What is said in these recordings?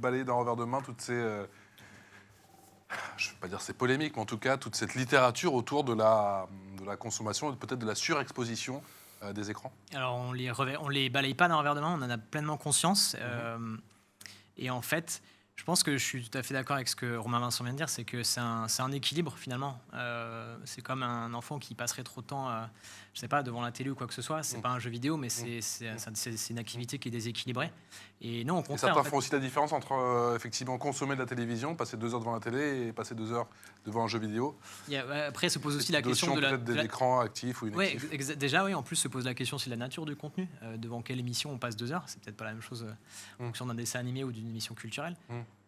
balayer d'un revers de main toutes ces, je ne vais pas dire ces polémiques, mais en tout cas toute cette littérature autour de la consommation et peut-être de la surexposition des écrans? Alors, on les balaye pas d'un revers de main, on en a pleinement conscience. Et en fait, je pense que je suis tout à fait d'accord avec ce que Romain Vincent vient de dire, c'est que c'est un équilibre finalement. C'est comme un enfant qui passerait trop de temps, je sais pas, devant la télé ou quoi que ce soit. C'est pas un jeu vidéo, mais c'est une activité qui est déséquilibrée. Et non, au Et contraire. certains font aussi la différence entre effectivement consommer de la télévision, passer 2 heures devant la télé et passer 2 heures devant un jeu vidéo. Après, se pose aussi la question de peut-être des écrans actifs ou Oui, inactifs. déjà, oui. En plus, se pose la question aussi de la nature du contenu. Devant quelle émission on passe 2 heures? C'est peut-être pas la même chose en fonction d'un dessin animé ou d'une émission culturelle.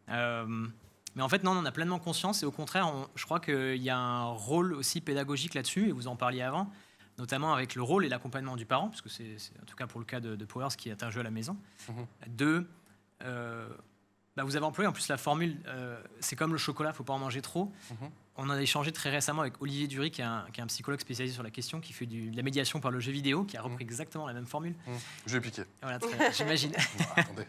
Mais en fait, non, on en a pleinement conscience. Et au contraire, je crois qu'il y a un rôle aussi pédagogique là-dessus. Et vous en parliez avant, notamment avec le rôle et l'accompagnement du parent, parce que c'est en tout cas pour le cas de Powers, qui est un jeu à la maison. Vous avez employé en plus la formule, c'est comme le chocolat, il ne faut pas en manger trop. On en a échangé très récemment avec Olivier Dury, qui est un psychologue spécialisé sur la question, qui fait de la médiation par le jeu vidéo, qui a repris exactement la même formule. Je vais piquer. Voilà, j'imagine. Attendez.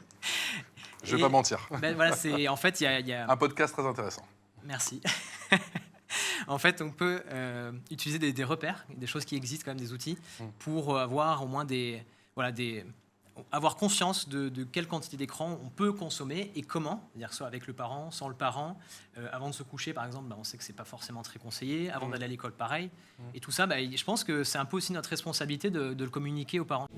Je ne vais pas mentir. Voilà, en fait, il y a... Un podcast très intéressant. Merci. En fait, on peut utiliser des repères, des choses qui existent, quand même, des outils, pour avoir au moins avoir conscience de quelle quantité d'écran on peut consommer et comment, c'est-à-dire soit avec le parent, sans le parent, avant de se coucher par exemple, on sait que c'est pas forcément très conseillé, avant d'aller à l'école pareil, et tout ça, je pense que c'est un peu aussi notre responsabilité de le communiquer aux parents.